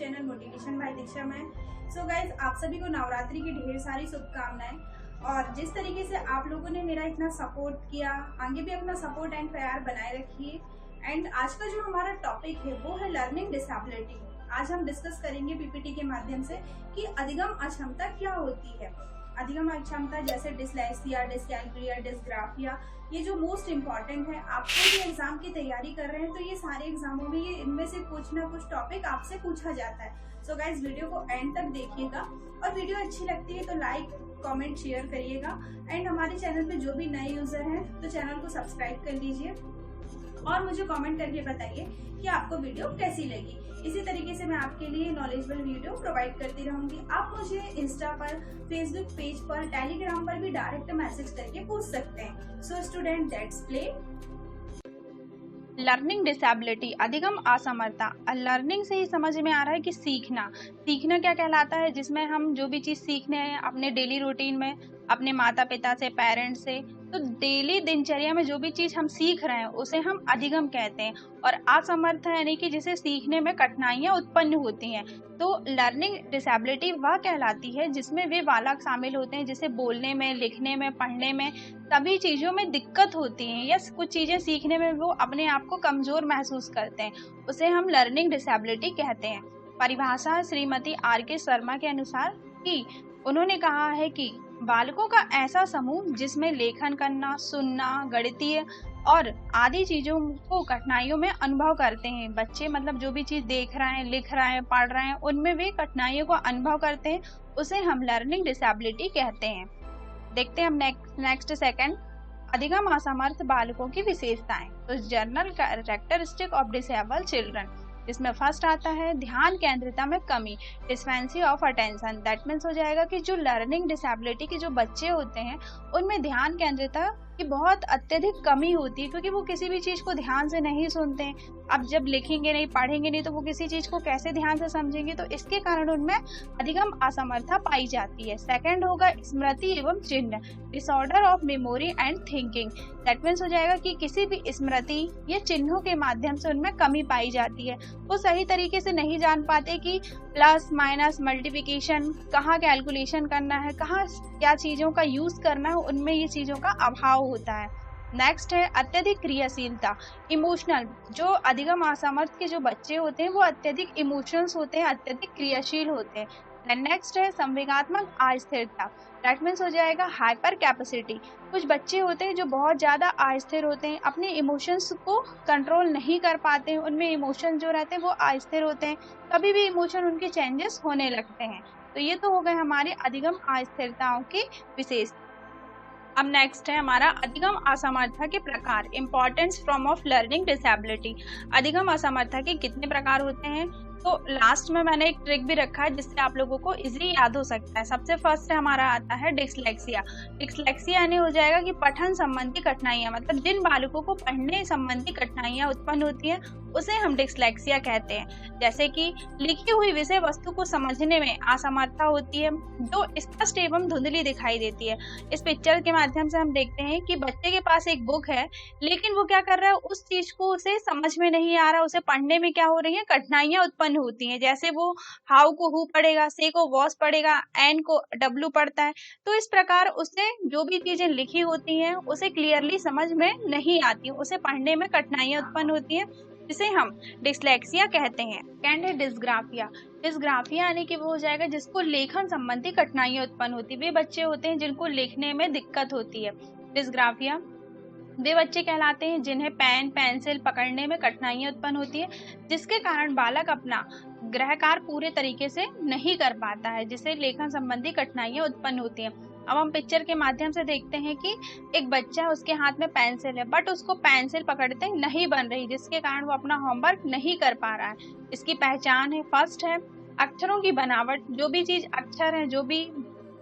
Channel motivation bye दीक्षा में। So guys, आप सभी को नवरात्रि की ढेर सारी शुभकामनाएं। और जिस तरीके से आप लोगों ने मेरा इतना सपोर्ट किया, आगे भी अपना सपोर्ट एंड प्यार बनाए रखिए। एंड आज का जो हमारा टॉपिक है वो है लर्निंग डिसेबिलिटी। आज हम डिस्कस करेंगे पीपीटी के माध्यम से कि अधिगम अक्षमता क्या होती है। अधिगम अक्षमता जैसे डिसलेक्सिया, डिसकैलकुलिया, डिसग्राफिया, ये जो मोस्ट इम्पॉर्टेंट है। आप कोई भी एग्जाम की तैयारी कर रहे हैं तो ये सारे एग्जामों में इनमें से कुछ ना कुछ टॉपिक आपसे पूछा जाता है। सो गाइज, वीडियो को एंड तक देखिएगा और वीडियो अच्छी लगती है तो लाइक, कमेंट, शेयर करिएगा। एंड हमारे चैनल पे जो भी नए यूजर हैं तो चैनल को सब्सक्राइब कर लीजिए और मुझे कमेंट करके बताइए कि आपको वीडियो कैसी लगी। इसी तरीके से मैं आपके लिए नॉलेजेबल वीडियो प्रोवाइड करती रहूंगी। आप मुझे इंस्टा पर, फेसबुक पेज पर, टेलीग्राम पर भी डायरेक्ट मैसेज करके पूछ सकते हैं। So student, let's play. Learning disability, अधिगम असमर्थता। लर्निंग से ही समझ में आ रहा है कि सीखना क्या कहलाता है, जिसमें हम जो भी चीज़ सीखने हैं अपने डेली रूटीन में, अपने माता पिता से, पेरेंट्स से, तो डेली दिनचर्या में जो भी चीज़ हम सीख रहे हैं उसे हम अधिगम कहते हैं। और असमर्थ यानी कि जिसे सीखने में कठिनाइयाँ उत्पन्न होती हैं। तो लर्निंग डिसेबिलिटी वह कहलाती है जिसमें वे बालक शामिल होते हैं जिसे बोलने में, लिखने में, पढ़ने में, सभी चीज़ों में दिक्कत होती है या कुछ चीज़ें सीखने में वो अपने आप को कमज़ोर महसूस करते हैं, उसे हम लर्निंग डिसेबिलिटी कहते हैं। परिभाषा श्रीमती R.K. शर्मा के अनुसार कि उन्होंने कहा है कि बालकों का ऐसा समूह जिसमें लेखन करना, सुनना, गणितीय और आदि चीज़ों को कठिनाइयों में अनुभव करते हैं। बच्चे मतलब जो भी चीज़ देख रहे हैं, लिख रहे हैं, पढ़ रहे हैं, उनमें वे कठिनाइयों को अनुभव करते हैं, उसे हम लर्निंग डिसेबिलिटी कहते हैं। देखते हैं हम नेक्स्ट सेकंड, अधिगम असमर्थ बालकों की विशेषताएं। तो general characteristic of disable children, इसमें फर्स्ट आता है ध्यान केंद्रिता में कमी, discrepancy of attention. That means हो जाएगा कि जो लर्निंग डिसेबिलिटी के जो बच्चे होते हैं उनमें ध्यान केंद्रिता की बहुत अत्यधिक कमी होती है, क्योंकि वो किसी भी चीज़ को ध्यान से नहीं सुनते हैं। अब जब लिखेंगे नहीं, पढ़ेंगे नहीं तो वो किसी चीज़ को कैसे ध्यान से समझेंगे, तो इसके कारण उनमें अधिगम असमर्थता पाई जाती है। सेकंड होगा स्मृति एवं चिन्ह, disorder of memory and thinking. That means हो जाएगा कि किसी भी स्मृति या चिन्हों के माध्यम से उनमें कमी पाई जाती है। वो सही तरीके से नहीं जान पाते कि प्लस, माइनस, मल्टीप्लिकेशन, कहाँ कैलकुलेशन करना है, कहाँ क्या चीज़ों का यूज़ करना है, उनमें ये चीज़ों का अभाव होता है। नेक्स्ट है अत्यधिक क्रियाशीलता, इमोशनल। जो अधिगम असमर्थ के जो बच्चे होते हैं वो अत्यधिक इमोशंस होते हैं, अत्यधिक क्रियाशील होते हैं। नेक्स्ट है संवेगात्मक अस्थिरता। दैट मीन्स हो जाएगा हाइपर कैपेसिटी। कुछ बच्चे होते हैं जो बहुत ज़्यादा अस्थिर होते हैं, अपने इमोशंस को कंट्रोल नहीं कर पाते हैं, उनमें इमोशन जो रहते हैं वो अस्थिर होते हैं, कभी भी इमोशन उनके चेंजेस होने लगते हैं। तो ये तो हो गए हमारे अधिगम अस्थिरताओं की विशेषता। अब नेक्स्ट है हमारा अधिगम असमर्थता के प्रकार, importance from of learning disability. अधिगम असमर्थता के कितने प्रकार होते हैं, तो लास्ट में मैंने एक ट्रिक भी रखा है जिससे आप लोगों को इजीली याद हो सकता है। सबसे फर्स्ट हमारा आता है डिसलेक्सिया। डिसलेक्सिया यानी हो जाएगा कि पठन संबंधी कठिनाइयां, मतलब जिन बालकों को पढ़ने संबंधी कठिनाइयां उत्पन्न होती हैं उसे हम डिसलेक्सिया कहते हैं। जैसे कि लिखी हुई विषय वस्तु को समझने में असमर्थता होती है जो स्पष्ट एवं धुंधली दिखाई देती है। इस पिक्चर के माध्यम से हम देखते हैं कि बच्चे के पास एक बुक है लेकिन वो क्या कर रहा है, उस चीज को उसे समझ में नहीं आ रहा, उसे पढ़ने में क्या हो रही है, कठिनाइयां उत्पन्न होती हैं। जैसे वो हाउ को हु पढ़ेगा, से को वॉस पढ़ेगा, एन को डब्लू पढ़ता है। तो इस प्रकार उसे जो भी चीजें लिखी होती हैं उसे क्लियरली समझ में नहीं आती, उसे पढ़ने में कठिनाइयां उत्पन्न होती हैं, जिसे हम डिसलेक्सिया कहते हैं। सेकंड है डिसग्राफिया। डिसग्राफिया यानी कि वो हो जाएगा जिसको लेखन संबंधी कठिनाइयां उत्पन्न होती है। वे बच्चे होते हैं जिनको लिखने में दिक्कत होती है। डिसग्राफिया वे बच्चे कहलाते हैं जिन्हें पेन, पेंसिल पकड़ने में कठिनाइयां उत्पन्न होती है, जिसके कारण बालक अपना गृह कार्य पूरे तरीके से नहीं कर पाता है, जिसे लेखन संबंधी कठिनाइयां उत्पन्न होती हैं। अब हम पिक्चर के माध्यम से देखते हैं कि एक बच्चा, उसके हाथ में पेंसिल है बट उसको पेंसिल पकड़ते नहीं बन रही, जिसके कारण वो अपना होमवर्क नहीं कर पा रहा है। इसकी पहचान है, फर्स्ट है अक्षरों की बनावट। जो भी चीज अक्षर है, जो भी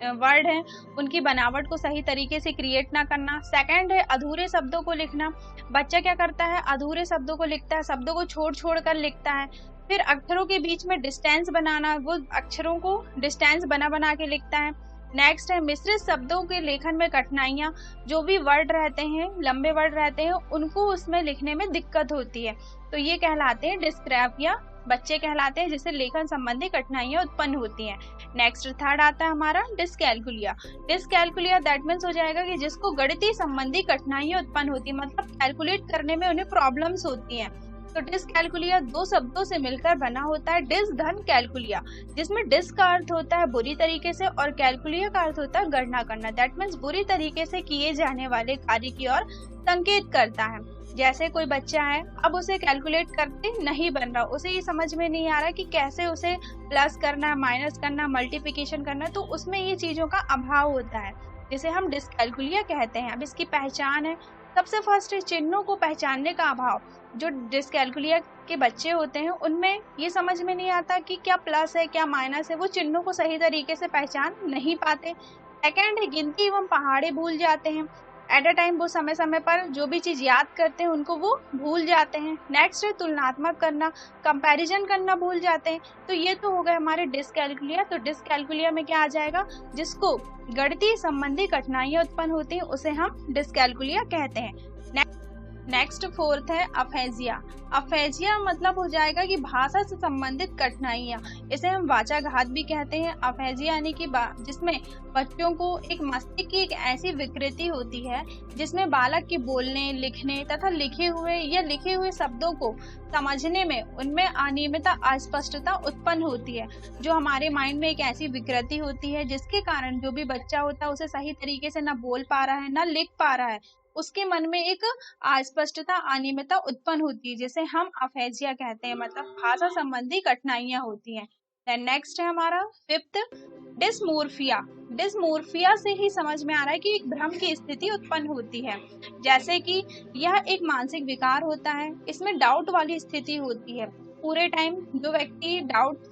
वर्ड है, उनकी बनावट को सही तरीके से क्रिएट ना करना। सेकंड है अधूरे शब्दों को लिखना। बच्चा क्या करता है, अधूरे शब्दों को लिखता है, शब्दों को छोड़ छोड़ कर लिखता है। फिर अक्षरों के बीच में डिस्टेंस बनाना, वो अक्षरों को डिस्टेंस बना बना के लिखता है। नेक्स्ट है मिश्रित शब्दों के लेखन में कठिनाइयाँ। जो भी वर्ड रहते हैं, लंबे वर्ड रहते हैं, उनको उसमें लिखने में दिक्कत होती है, तो ये कहलाते हैं डिस्ग्राफिया बच्चे कहलाते हैं जिससे लेखन संबंधी कठिनाइयां उत्पन्न होती हैं। नेक्स्ट थर्ड आता है हमारा डिसकैलकुलिया। डिसकैलकुलिया दैट मीन्स हो जाएगा कि जिसको गणितीय संबंधी कठिनाइयां उत्पन्न होती है, मतलब कैलकुलेट करने में उन्हें प्रॉब्लम्स होती हैं। तो डिसकैलकुलिया दो शब्दों से मिलकर बना होता है, डिस धन कैलकुलिया, जिसमें डिस का अर्थ होता है बुरी तरीके से और कैलकुलिया का अर्थ होता है गणना करना। दैट मीन्स बुरी तरीके से किए जाने वाले कार्य की ओर संकेत करता है। जैसे कोई बच्चा है, अब उसे कैलकुलेट करते नहीं बन रहा, उसे ये समझ में नहीं आ रहा कि कैसे उसे प्लस करना, माइनस करना, मल्टीप्लिकेशन करना, तो उसमें ये चीजों का अभाव होता है, जिसे हम डिसकैलकुलिया कहते हैं। अब इसकी पहचान है, सबसे फर्स्ट है चिन्हों को पहचानने का अभाव। जो डिसकैलकुलिया के बच्चे होते हैं उनमें ये समझ में नहीं आता कि क्या प्लस है क्या माइनस है, वो चिन्हों को सही तरीके से पहचान नहीं पाते। सेकेंड है गिनती एवं पहाड़े भूल जाते हैं। एट अ टाइम वो समय समय पर जो भी चीज याद करते हैं उनको वो भूल जाते हैं। नेक्स्ट है तुलनात्मक करना, कंपैरिजन करना भूल जाते हैं। तो ये तो हो गए हमारे डिसकैलकुलिया। तो डिसकैलकुलिया में क्या आ जाएगा, जिसको गणितीय संबंधी कठिनाइयां उत्पन्न होती हैं उसे हम डिसकैलकुलिया कहते हैं। नेक्स्ट फोर्थ है अफेजिया। अफेजिया मतलब हो जाएगा कि भाषा से संबंधित कठिनाइयां, इसे हम वाचाघात भी कहते हैं। अफेजिया यानी कि जिसमें बच्चों को एक मस्तिष्क की एक ऐसी विकृति होती है जिसमें बालक के बोलने, लिखने तथा लिखे हुए शब्दों को समझने में उनमें अनियमितता, अस्पष्टता उत्पन्न होती है। जो हमारे माइंड में एक ऐसी विकृति होती है जिसके कारण जो भी बच्चा होता है उसे सही तरीके से न बोल पा रहा है न लिख पा रहा है, उसके मन में एक अस्पष्टता, अनियमितता उत्पन्न होती है, जिसे हम अफेजिया कहते हैं, मतलब भाषा संबंधी कठिनाइयां होती हैं। देन नेक्स्ट है हमारा फिफ्थ डिस्मोर्फिया। डिस्मोर्फिया से ही समझ में आ रहा है कि एक भ्रम की स्थिति उत्पन्न होती है, जैसे कि यह एक मानसिक विकार होता है, इसमें डाउट वाली स्थिति होती है। पूरे टाइम जो व्यक्ति डाउट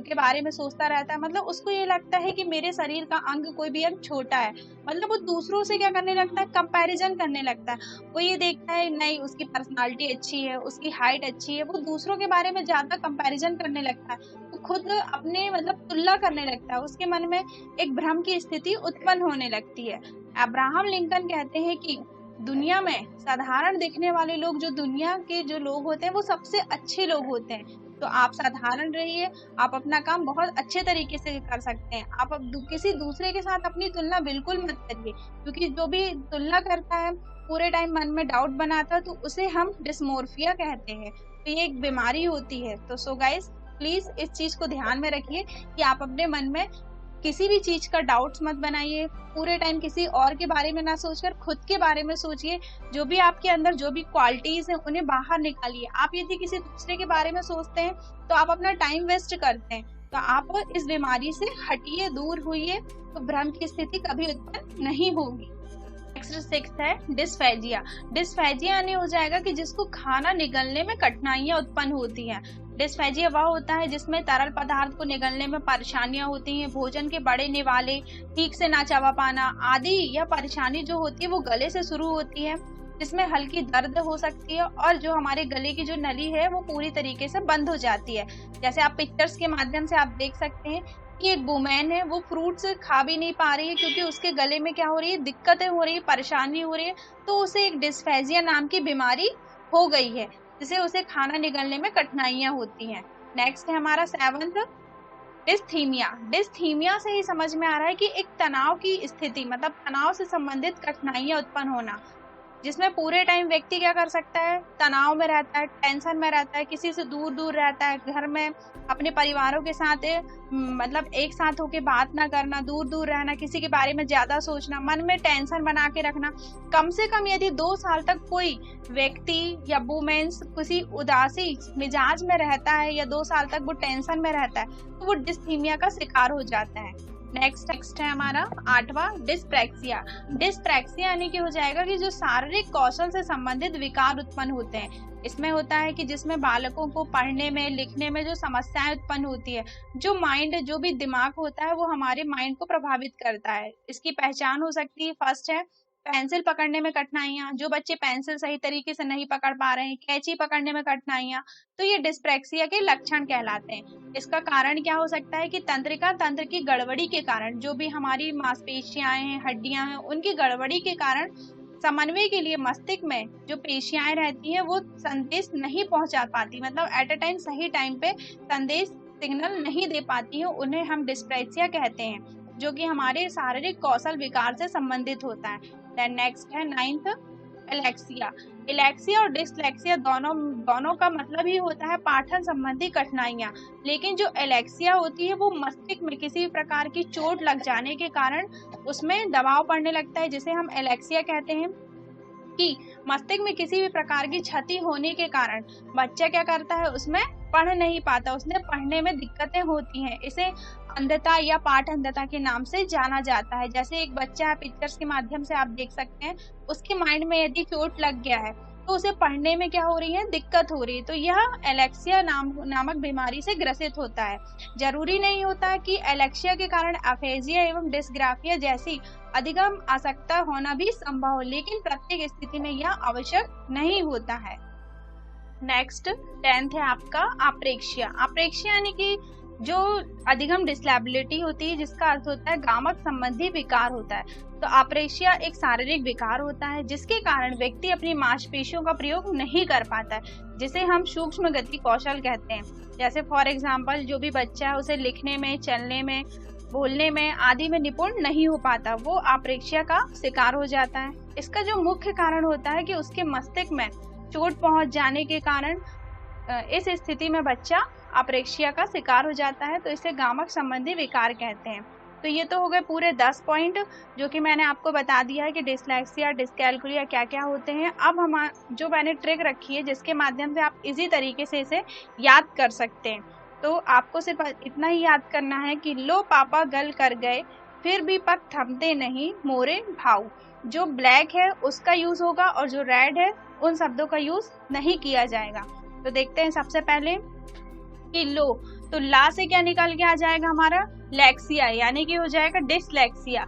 के बारे में सोचता रहता है, मतलब उसको ये लगता है कि मेरे शरीर का अंग, कोई भी अंग छोटा है, मतलब वो दूसरों से क्या करने लगता है, कंपैरिजन करने लगता है। वो ये देखता है नहीं उसकी पर्सनालिटी अच्छी है, उसकी हाइट अच्छी है, वो दूसरों के बारे में ज्यादा कंपैरिजन करने लगता है, वो खुद अपने मतलब तुलना करने लगता है, उसके मन में एक भ्रम की स्थिति उत्पन्न होने लगती है। अब्राहम लिंकन कहते हैं कि दुनिया में साधारण दिखने वाले लोग, जो दुनिया के जो लोग होते हैं वो सबसे अच्छे लोग होते हैं। तो आप साधारण रहिए, आप अपना काम बहुत अच्छे तरीके से कर सकते हैं। आप अब किसी दूसरे के साथ अपनी तुलना बिल्कुल मत करिए, क्योंकि जो भी तुलना करता है, पूरे टाइम मन में डाउट बनाता है, तो उसे हम डिस्मोर्फिया कहते हैं। तो ये एक बीमारी होती है। तो सो गाइस प्लीज इस चीज को ध्यान में रखिए कि आप अपने मन में किसी भी चीज का डाउट्स मत बनाइए। पूरे टाइम किसी और के बारे में ना सोचकर खुद के बारे में सोचिए। जो भी आपके अंदर जो भी क्वालिटीज हैं उन्हें बाहर निकालिए। आप यदि किसी दूसरे के बारे में सोचते हैं तो आप अपना टाइम वेस्ट करते हैं। तो आप इस बीमारी से हटिए, दूर होइए, तो भ्रम की स्थिति कभी उत्पन्न नहीं होगी। नेक्स्ट सिक्स्थ है डिस्फेजिया। डिस्फेजिया यानी हो जाएगा कि जिसको खाना निगलने में कठिनाइयां उत्पन्न होती हैं। डिस्फेजिया वह होता है जिसमें तरल पदार्थ को निगलने में परेशानियां होती हैं, भोजन के बड़े निवाले, ठीक से ना चबा पाना आदि। यह परेशानी जो होती है वो गले से शुरू होती है, जिसमें हल्की दर्द हो सकती है और जो हमारे गले की जो नली है वो पूरी तरीके से बंद हो जाती है। जैसे आप पिक्चर्स के माध्यम से आप देख सकते हैं कि एक वुमेन है, वो फ्रूट्स खा भी नहीं पा रही है क्योंकि उसके गले में क्या हो रही है, दिक्कतें हो रही है, परेशानी हो रही है, तो उसे एक डिस्फेजिया नाम की बीमारी हो गई है, जिसे उसे खाना निगलने में कठिनाइयां होती हैं। नेक्स्ट है हमारा सेवंथ डिस्थीमिया। डिस्थीमिया से ही समझ में आ रहा है कि एक तनाव की स्थिति, मतलब तनाव से संबंधित कठिनाइयां उत्पन्न होना, जिसमें पूरे टाइम व्यक्ति क्या कर सकता है, तनाव में रहता है, टेंशन में रहता है, किसी से दूर दूर रहता है, घर में अपने परिवारों के साथ मतलब एक साथ होके बात ना करना, दूर दूर रहना, किसी के बारे में ज्यादा सोचना, मन में टेंशन बना के रखना। कम से कम यदि 2 साल तक कोई व्यक्ति या वुमेन्स किसी उदासी मिजाज में रहता है या 2 साल तक वो टेंशन में रहता है, तो वो डिस्थीमिया का शिकार हो जाता है। नेक्स्ट है हमारा 8वां डिस्प्रैक्सिया। डिस्प्रैक्सिया यानी कि हो जाएगा कि जो शारीरिक कौशल से संबंधित विकार उत्पन्न होते हैं। इसमें होता है कि जिसमें बालकों को पढ़ने में, लिखने में जो समस्याएं उत्पन्न होती है, जो माइंड, जो भी दिमाग होता है वो हमारे माइंड को प्रभावित करता है। इसकी पहचान हो सकती है, फर्स्ट है पेंसिल पकड़ने में कठिनाइयां, जो बच्चे पेंसिल सही तरीके से नहीं पकड़ पा रहे हैं, कैंची पकड़ने में कठिनाइयां, तो ये डिस्प्रैक्सिया के लक्षण कहलाते हैं। इसका कारण क्या हो सकता है कि तंत्रिका तंत्र की गड़बड़ी के कारण, जो भी हमारी मांसपेशियां हैं, हड्डियां हैं, उनकी गड़बड़ी के कारण समन्वय के लिए मस्तिष्क में जो पेशियाएं रहती हैं वो संदेश नहीं पहुंचा पाती, मतलब एट अ टाइम सही टाइम पे संदेश सिग्नल नहीं दे पाती है, उन्हें हम डिस्प्लेसिया कहते हैं, जो कि हमारे शारीरिक कौशल विकार से संबंधित होता है। देन नेक्स्ट है 9th एलेक्सिया। एलेक्सिया और डिसलेक्सिया दोनों का मतलब ही होता है पाठन संबंधी कठिनाइयां, लेकिन जो एलेक्सिया होती है वो मस्तिष्क में किसी भी प्रकार की चोट लग जाने के कारण उसमें दबाव पड़ने लगता है, जिसे हम एलेक्सिया कहते हैं। कि मस्तिष्क में किसी भी प्रकार की क्षति होने के कारण बच्चा क्या करता है, उसमें पढ़ नहीं पाता, उसने पढ़ने में दिक्कतें होती हैं। इसे अंधता या पाठ अंधता के नाम से जाना जाता है। जैसे एक बच्चा है, पिक्चर्स के माध्यम से आप देख सकते हैं, उसके माइंड में यदि चोट लग गया है तो उसे पढ़ने में क्या हो रही है, दिक्कत हो रही है, तो यह एलेक्सिया नामक बीमारी से ग्रसित होता है। जरूरी नहीं होता कि एलेक्सिया के कारण अफेजिया एवं डिस्ग्राफिया जैसी अधिगम आसक्ता होना भी संभव हो, लेकिन प्रत्येक स्थिति में यह आवश्यक नहीं होता है। नेक्स्ट 10th है आपका अप्रेक्सिया। अप्रेक्सिया यानी कि जो अधिगम डिसएबिलिटी होती है, जिसका अर्थ होता है गामक संबंधी विकार होता है। तो अप्रेक्सिया एक शारीरिक विकार होता है जिसके कारण व्यक्ति अपनी मांसपेशियों का प्रयोग नहीं कर पाता है, जिसे हम सूक्ष्म गति कौशल कहते हैं। जैसे फॉर एग्जाम्पल जो भी बच्चा है उसे लिखने में, चलने में, बोलने में आदि में निपुण नहीं हो पाता, वो अप्रेक्सिया का शिकार हो जाता है। इसका जो मुख्य कारण होता है कि उसके मस्तिष्क में चोट पहुंच जाने के कारण इस स्थिति में बच्चा अप्रेक्सिया का शिकार हो जाता है, तो इसे गामक संबंधी विकार कहते हैं। तो ये तो हो गए पूरे 10 पॉइंट जो कि मैंने आपको बता दिया है कि डिसलेक्सिया, डिसकैलकुलिया क्या क्या होते हैं। अब हम जो मैंने ट्रिक रखी है जिसके माध्यम से आप इजी तरीके से इसे याद कर सकते हैं, तो आपको सिर्फ इतना ही याद करना है कि लो पापा गल कर गए फिर भी पग थमते नहीं मोरे भाऊ। जो ब्लैक है उसका यूज होगा और जो रेड है उन शब्दों का यूज नहीं किया जाएगा। तो देखते हैं सबसे पहले कि लो, तो ला से क्या निकल के आ जाएगा हमारा, लेक्सिया, यानी कि हो जाएगा डिसलेक्सिया।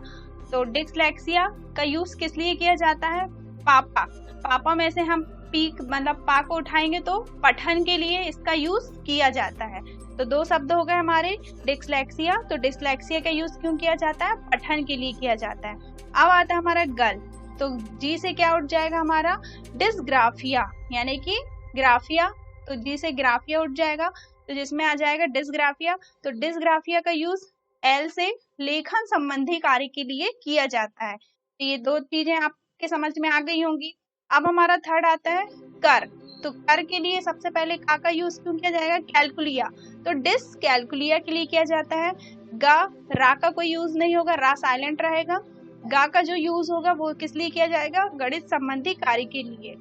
तो डिसलेक्सिया का यूज किस लिए किया जाता है, पापा। पापा में से हम पी मतलब पा को उठाएंगे तो पठन के लिए इसका यूज किया जाता है। तो 2 शब्द हो गए हमारे डिसलेक्सिया। तो डिसलेक्सिया का यूज क्यों किया जाता है, पठन के लिए किया जाता है। अब आता है हमारा गल, तो जी से क्या उठ जाएगा हमारा, डिसग्राफिया, यानी कि ग्राफिया, तो जी से ग्राफिया उठ जाएगा, तो जिसमें आ जाएगा डिसग्राफिया। तो डिसग्राफिया का यूज एल से लेखन संबंधी कार्य के लिए किया जाता है। तो ये 2 चीजें आपके समझ में आ गई होंगी। अब हमारा थर्ड आता है कर। तो कर के लिए सबसे पहले का यूज क्यों किया जाएगा, कैलकुलिया, तो डिसकैलकुलिया के लिए किया जाता है। गा, रा का कोई यूज नहीं होगा, रा साइलेंट रहेगा। गा का जो यूज होगा वो किस लिए किया जाएगा, गणित संबंधी कार्य के लिए।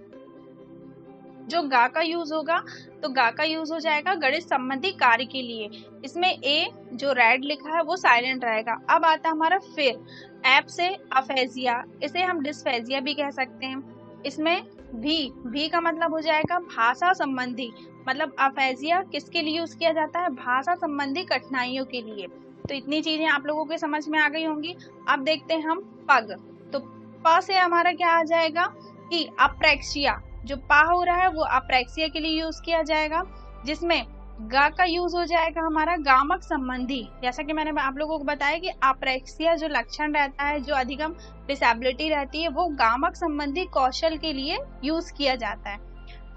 जो गा का यूज होगा तो गा का यूज हो जाएगा गणित संबंधी कार्य के लिए। इसमें ए जो रेड लिखा है वो साइलेंट रहेगा। अब आता है हमारा फिर, ऐप से अफेजिया, इसे हम डिस्फेजिया भी कह सकते हैं। इसमें भी का मतलब हो जाएगा भाषा संबंधी, मतलब अफेजिया किसके लिए यूज किया जाता है, भाषा संबंधी कठिनाइयों के लिए। तो इतनी चीजें आप लोगों के समझ में आ गई होंगी। अब देखते हैं हम पग। तो प से हमारा क्या आ जाएगा कि अप्रेक्सिया, जो पा हो रहा है वो अप्रेक्सिया के लिए यूज किया जाएगा, जिसमें गा का यूज हो जाएगा हमारा गामक संबंधी। जैसा कि मैंने आप लोगों को बताया कि अप्रेक्सिया जो लक्षण रहता है, जो अधिगम डिसेबिलिटी रहती है, वो गामक संबंधी कौशल के लिए यूज किया जाता है।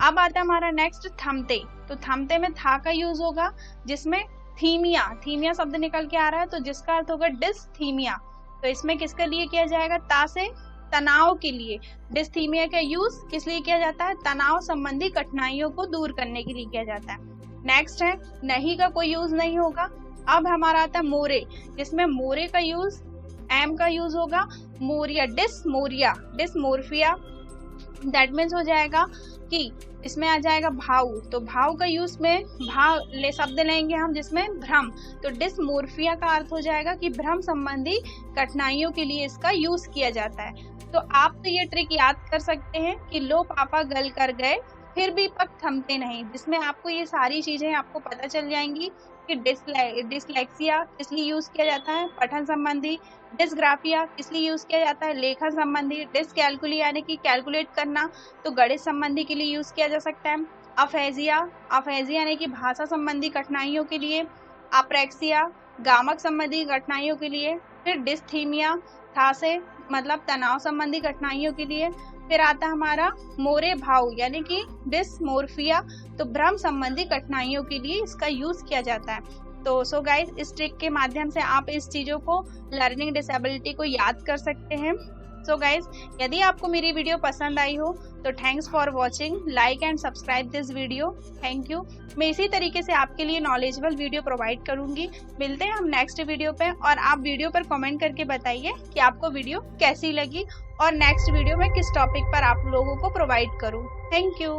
अब आता है हमारा नेक्स्ट थमते। तो थमते में था का यूज होगा, जिसमें थीमिया शब्द निकल के आ रहा है, तो जिसका अर्थ होगा डिसथीमिया। तो इसमें किसके लिए किया जाएगा, ता से तनाव के लिए। डिसथीमिया का यूज किस लिए किया जाता है, तनाव संबंधी कठिनाइयों को दूर करने के लिए किया जाता है। नेक्स्ट है नहीं का कोई यूज नहीं होगा। अब हमारा आता है मोरे, जिसमें मोरे का यूज एम का यूज होगा, मोरिया, डिसमोर्फिया, दैट मीन्स हो जाएगा कि इसमें आ जाएगा भाव। तो भाव का यूज में भाव ले शब्द लेंगे हम, जिसमें भ्रम। तो डिसमोर्फिया का अर्थ हो जाएगा कि भ्रम संबंधी कठिनाइयों के लिए इसका यूज किया जाता है। तो आप तो ये ट्रिक याद कर सकते हैं कि लो पापा गल कर गए फिर भी पग थमते नहीं, जिसमें आपको ये सारी चीजें आपको पता चल जाएंगी कि डिसलेक्सिया किस लिए यूज किया जाता है, पठन संबंधी। डिसग्राफिया किस लिए यूज किया जाता है, लेखन संबंधी। डिसकैलकुलिया यानी कि कैलकुलेट करना, तो गणित संबंधी के लिए यूज किया जा सकता है। अफेजिया यानी कि भाषा संबंधी कठिनाइयों के लिए। अप्रेक्सिया गामक संबंधी कठिनाइयों के लिए। फिर डिसथीमिया था से मतलब तनाव संबंधी कठिनाइयों के लिए। फिर आता है हमारा मोरे भाव यानी कि डिस्मोर्फिया, तो भ्रम संबंधी कठिनाइयों के लिए इसका यूज किया जाता है। तो सो गाइस, इस ट्रिक के माध्यम से आप इस चीज़ों को, लर्निंग डिसेबिलिटी को याद कर सकते हैं। सो गाइस, यदि आपको मेरी वीडियो पसंद आई हो तो thanks for watching, like and subscribe this video. Thank you. मैं इसी तरीके से आपके लिए नॉलेजेबल वीडियो प्रोवाइड करूंगी। मिलते हैं हम नेक्स्ट वीडियो पे, और आप वीडियो पर कमेंट करके बताइए कि आपको वीडियो कैसी लगी और नेक्स्ट वीडियो में किस टॉपिक पर आप लोगों को प्रोवाइड करूं। Thank you.